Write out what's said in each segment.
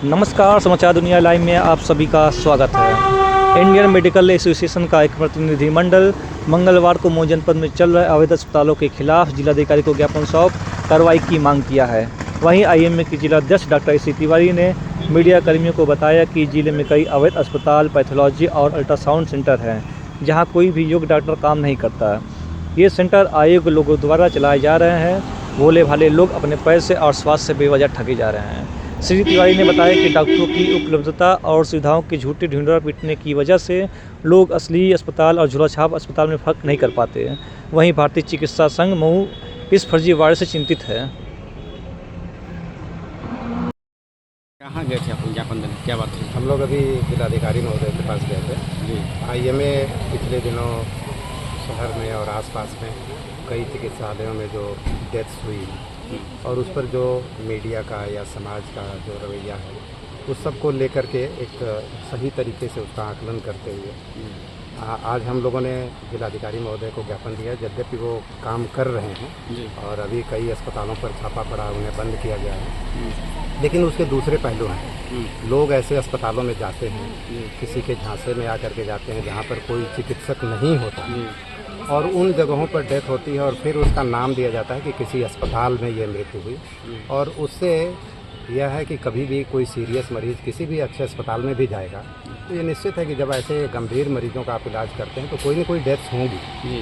नमस्कार, समाचार दुनिया लाइव में आप सभी का स्वागत है। इंडियन मेडिकल एसोसिएशन का एक प्रतिनिधिमंडल मंगलवार को मऊ जनपद में चल रहे अवैध अस्पतालों के खिलाफ जिलाधिकारी को ज्ञापन सौंप कार्रवाई की मांग किया है। वहीं आईएमए के जिलाध्यक्ष डॉक्टर एसी तिवारी ने मीडिया कर्मियों को बताया कि जिले में कई अवैध अस्पताल, पैथोलॉजी और अल्ट्रासाउंड सेंटर हैं, जहाँ कोई भी योग्य डॉक्टर काम नहीं करता। ये सेंटर अयोग्य लोगों द्वारा चलाए जा रहे हैं। भोले भाले लोग अपने पैसे और स्वास्थ्य से बेवजह ठगे जा रहे हैं। श्री तिवारी ने बताया कि डॉक्टरों की उपलब्धता और सुविधाओं की झूठी ढिंढोरा पीटने की वजह से लोग असली अस्पताल और झोलाछाप अस्पताल में फर्क नहीं कर पाते। वहीं भारतीय चिकित्सा संघ मऊ इस फर्जीवाड़े से चिंतित है। कहाँ गए थे आप ज्ञापन देने, क्या बात थी? हम लोग अभी जिलाधिकारी महोदय के पास गए थे जी। आईएमए पिछले दिनों शहर में और आसपास में कई चिकित्सालयों में जो डेथ्स हुई और उस पर जो मीडिया का या समाज का जो रवैया है उस सब को लेकर के एक सही तरीके से उसका आकलन करते हुए आज हम लोगों ने जिलाधिकारी महोदय को ज्ञापन दिया। यद्यपि वो काम कर रहे हैं जी। और अभी कई अस्पतालों पर छापा पड़ा, उन्हें बंद किया गया है, लेकिन उसके दूसरे पहलू हैं। लोग ऐसे अस्पतालों में जाते हैं, किसी के झांसे में आकर के जाते हैं जहाँ पर कोई चिकित्सक नहीं होता और उन जगहों पर डेथ होती है और फिर उसका नाम दिया जाता है कि किसी अस्पताल में ये मृत्यु हुई। और उससे यह है कि कभी भी कोई सीरियस मरीज़ किसी भी अच्छे अस्पताल में भी जाएगा तो ये निश्चित है कि जब ऐसे गंभीर मरीजों का आप इलाज करते हैं तो कोई न कोई डेथ्स होंगी।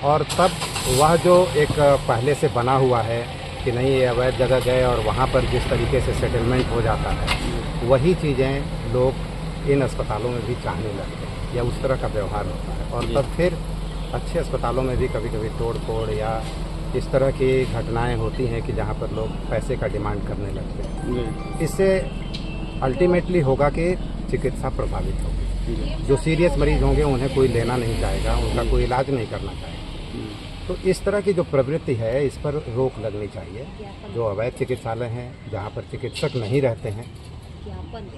और तब वह जो एक पहले से बना हुआ है कि नहीं ये अवैध जगह गए और वहाँ पर जिस तरीके से सेटलमेंट हो जाता है वही चीज़ें लोग इन अस्पतालों में भी चाहने लगते हैं या उस तरह का व्यवहार होता है। और तब फिर अच्छे अस्पतालों में भी कभी कभी तोड़ फोड़ या इस तरह की घटनाएं होती हैं कि जहां पर लोग पैसे का डिमांड करने लगते हैं। इससे अल्टीमेटली होगा कि चिकित्सा प्रभावित होगी। जो सीरियस मरीज होंगे उन्हें कोई लेना नहीं चाहेगा, उनका कोई इलाज नहीं करना चाहेगा। तो इस तरह की जो प्रवृत्ति है इस पर रोक लगनी चाहिए। जो अवैध चिकित्सालय हैं जहाँ पर चिकित्सक नहीं रहते हैं,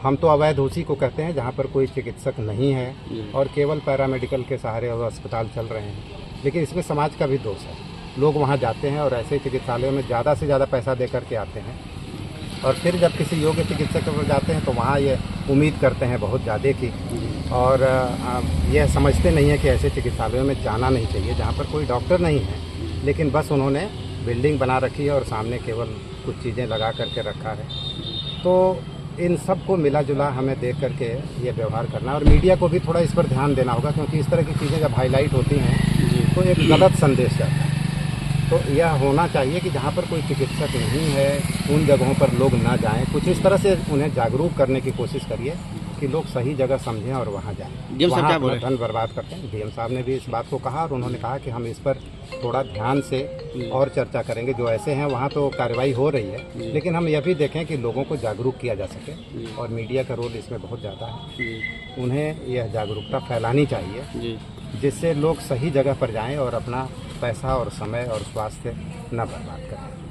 हम तो अवैध उसी को कहते हैं जहाँ पर कोई चिकित्सक नहीं है और केवल पैरामेडिकल के सहारे वो अस्पताल चल रहे हैं। लेकिन इसमें समाज का भी दोष है। लोग वहाँ जाते हैं और ऐसे चिकित्सालयों में ज़्यादा से ज़्यादा पैसा दे करके आते हैं और फिर जब किसी योग्य चिकित्सक पर जाते हैं तो वहाँ ये उम्मीद करते हैं बहुत ज़्यादा की और यह समझते नहीं है कि ऐसे चिकित्सालयों में जाना नहीं चाहिए जहाँ पर कोई डॉक्टर नहीं है, लेकिन बस उन्होंने बिल्डिंग बना रखी है और सामने केवल कुछ चीज़ें लगा करके रखा है। तो इन सब को मिला जुला हमें देख करके ये व्यवहार करना और मीडिया को भी थोड़ा इस पर ध्यान देना होगा, क्योंकि इस तरह की चीज़ें जब हाईलाइट होती हैं तो एक गलत संदेश जाता है। तो यह होना चाहिए कि जहाँ पर कोई चिकित्सक नहीं है उन जगहों पर लोग ना जाएं। कुछ इस तरह से उन्हें जागरूक करने की कोशिश करिए कि लोग सही जगह समझें और वहाँ जाएं। वहाँ अपना धन बर्बाद करते हैं। डीएम साहब ने भी इस बात को कहा और उन्होंने कहा कि हम इस पर थोड़ा ध्यान से और चर्चा करेंगे। जो ऐसे हैं वहाँ तो कार्रवाई हो रही है, लेकिन हम यह भी देखें कि लोगों को जागरूक किया जा सके और मीडिया का रोल इसमें बहुत ज़्यादा है। उन्हें यह जागरूकता फैलानी चाहिए जिससे लोग सही जगह पर जाएं और अपना पैसा और समय और स्वास्थ्य न बर्बाद करें।